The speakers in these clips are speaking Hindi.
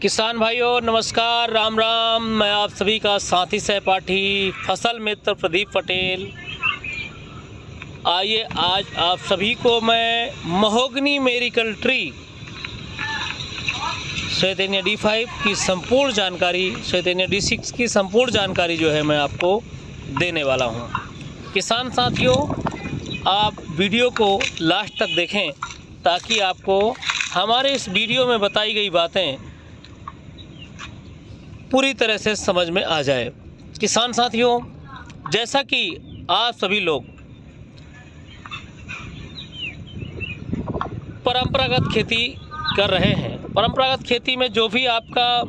किसान भाइयों नमस्कार, राम राम। मैं आप सभी का साथी सहपाठी फसल मित्र प्रदीप पटेल। आइए आज आप सभी को मैं महोगनी मेरिकल ट्री सैदेनिया D5 की संपूर्ण जानकारी, सैदेनिया D6 की संपूर्ण जानकारी जो है मैं आपको देने वाला हूं। किसान साथियों, आप वीडियो को लास्ट तक देखें ताकि आपको हमारे इस वीडियो में बताई गई बातें पूरी तरह से समझ में आ जाए। किसान साथियों, जैसा कि आप सभी लोग परंपरागत खेती कर रहे हैं, परंपरागत खेती में जो भी आपका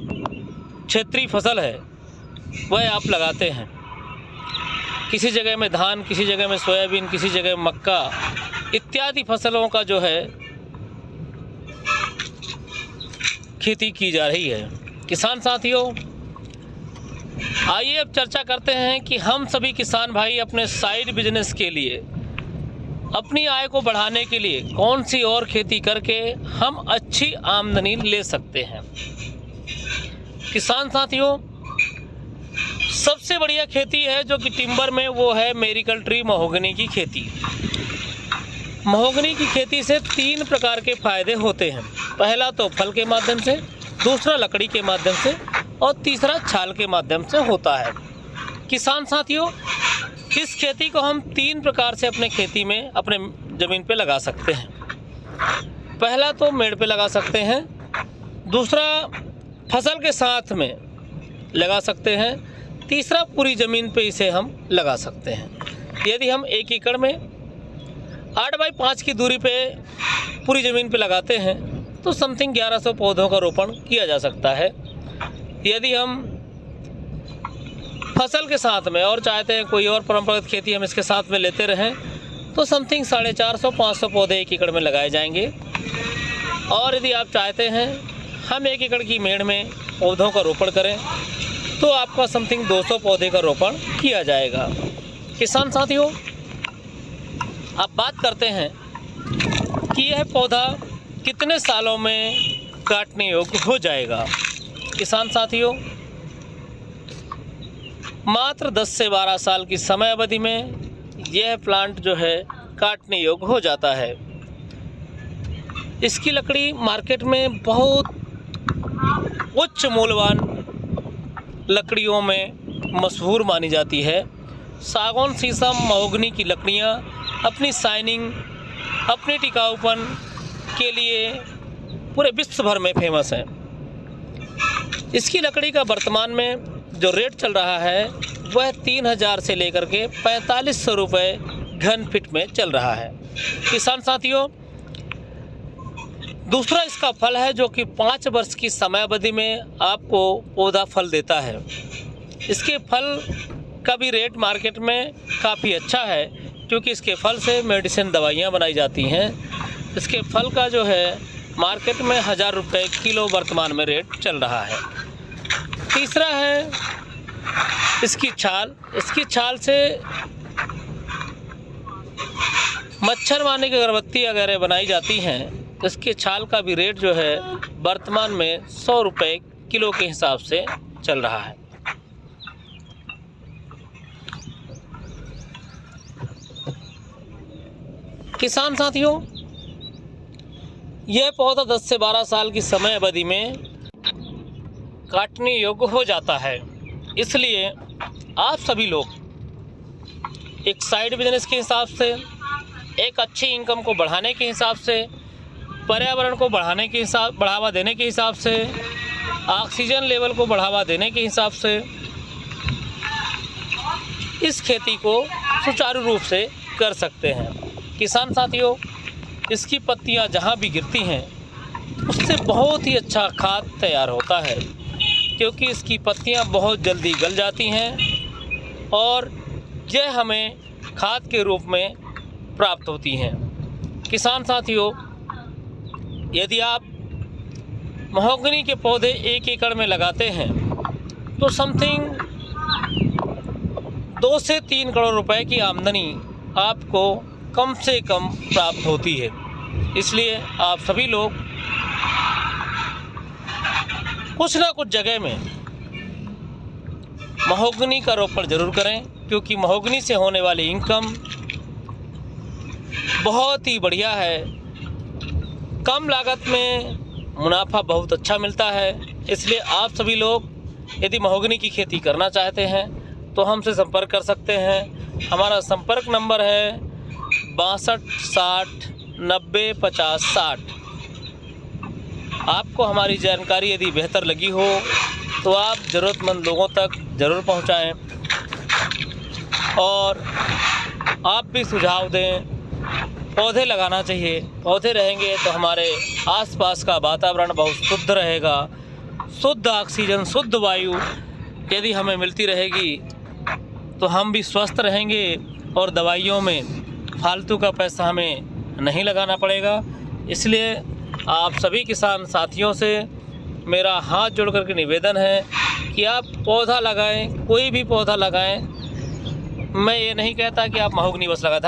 क्षेत्रीय फसल है वह आप लगाते हैं। किसी जगह में धान, किसी जगह में सोयाबीन, किसी जगह में मक्का इत्यादि फसलों का जो है खेती की जा रही है। किसान साथियों, आइए अब चर्चा करते हैं कि हम सभी किसान भाई अपने साइड बिजनेस के लिए, अपनी आय को बढ़ाने के लिए कौन सी और खेती करके हम अच्छी आमदनी ले सकते हैं। किसान साथियों, सबसे बढ़िया खेती है जो कि टिम्बर में, वो है मेरिकल ट्री महोगनी की खेती। महोगनी की खेती से 3 प्रकार के फायदे होते हैं। पहला तो फल के माध्यम से, दूसरा लकड़ी के माध्यम से और तीसरा छाल के माध्यम से होता है। किसान साथियों, इस खेती को हम 3 प्रकार से अपने खेती में, अपने ज़मीन पे लगा सकते हैं। पहला तो मेड़ पे लगा सकते हैं, दूसरा फसल के साथ में लगा सकते हैं, तीसरा पूरी ज़मीन पे इसे हम लगा सकते हैं। यदि हम 1 एकड़ में 8 बाई 5 की दूरी पे पूरी ज़मीन पे लगाते हैं तो समथिंग 1100 पौधों का रोपण किया जा सकता है। यदि हम फसल के साथ में और चाहते हैं कोई और परंपरागत खेती हम इसके साथ में लेते रहें तो समथिंग 450-500 पौधे 1 एकड़ में लगाए जाएंगे। और यदि आप चाहते हैं हम 1 एकड़ की मेड़ में पौधों का रोपण करें तो आपका समथिंग 200 पौधे का रोपण किया जाएगा। किसान साथियों, आप बात करते हैं कि यह पौधा कितने सालों में काटने योग्य हो जाएगा। किसान साथियों, मात्र 10 से 12 साल की समय अवधि में यह प्लांट जो है काटने योग्य हो जाता है। इसकी लकड़ी मार्केट में बहुत उच्च मूल्यवान लकड़ियों में मशहूर मानी जाती है। सागौन, शीशम, महोगनी की लकड़ियाँ अपनी शाइनिंग, अपने टिकाऊपन के लिए पूरे विश्व भर में फेमस हैं। इसकी लकड़ी का वर्तमान में जो रेट चल रहा है वह 3000 से लेकर के 4500 रुपये घन फीट में चल रहा है। किसान साथियों, दूसरा इसका फल है जो कि 5 वर्ष की समय अवधि में आपको पौधा फल देता है। इसके फल का भी रेट मार्केट में काफ़ी अच्छा है क्योंकि इसके फल से मेडिसिन दवाइयाँ बनाई जाती हैं। इसके फल का जो है मार्केट में 1000 रुपये किलो वर्तमान में रेट चल रहा है। तीसरा है इसकी छाल। इसकी छाल से मच्छर मारने की अगरबत्ती वगैरह बनाई जाती हैं। इसके छाल का भी रेट जो है वर्तमान में 100 रुपये किलो के हिसाब से चल रहा है। किसान साथियों, यह पौधा 10 से 12 साल की समय अवधि में काटने योग्य हो जाता है। इसलिए आप सभी लोग एक साइड बिजनेस के हिसाब से, एक अच्छी इनकम को बढ़ाने के हिसाब से, पर्यावरण को बढ़ावा देने के हिसाब से, ऑक्सीजन लेवल को बढ़ावा देने के हिसाब से इस खेती को सुचारू रूप से कर सकते हैं। किसान साथियों, इसकी पत्तियां जहां भी गिरती हैं उससे बहुत ही अच्छा खाद तैयार होता है क्योंकि इसकी पत्तियां बहुत जल्दी गल जाती हैं और यह हमें खाद के रूप में प्राप्त होती हैं। किसान साथियों, यदि आप महोगनी के पौधे 1 एकड़ में लगाते हैं तो समथिंग 2 से 3 करोड़ रुपए की आमदनी आपको कम से कम प्राप्त होती है। इसलिए आप सभी लोग कुछ ना कुछ जगह में महोगनी का रोपण ज़रूर करें, क्योंकि महोगनी से होने वाली इनकम बहुत ही बढ़िया है। कम लागत में मुनाफा बहुत अच्छा मिलता है। इसलिए आप सभी लोग यदि महोगनी की खेती करना चाहते हैं तो हमसे संपर्क कर सकते हैं। हमारा संपर्क नंबर है 62 60 90 50 60। आपको हमारी जानकारी यदि बेहतर लगी हो तो आप ज़रूरतमंद लोगों तक ज़रूर पहुंचाएं और आप भी सुझाव दें। पौधे लगाना चाहिए, पौधे रहेंगे तो हमारे आसपास का वातावरण बहुत शुद्ध रहेगा। शुद्ध ऑक्सीजन, शुद्ध वायु यदि हमें मिलती रहेगी तो हम भी स्वस्थ रहेंगे और दवाइयों में फालतू का पैसा हमें नहीं लगाना पड़ेगा। इसलिए आप सभी किसान साथियों से मेरा हाथ जोड़ करके निवेदन है कि आप पौधा लगाएं, कोई भी पौधा लगाएं। मैं ये नहीं कहता कि आप महोगनी बस लगाएं।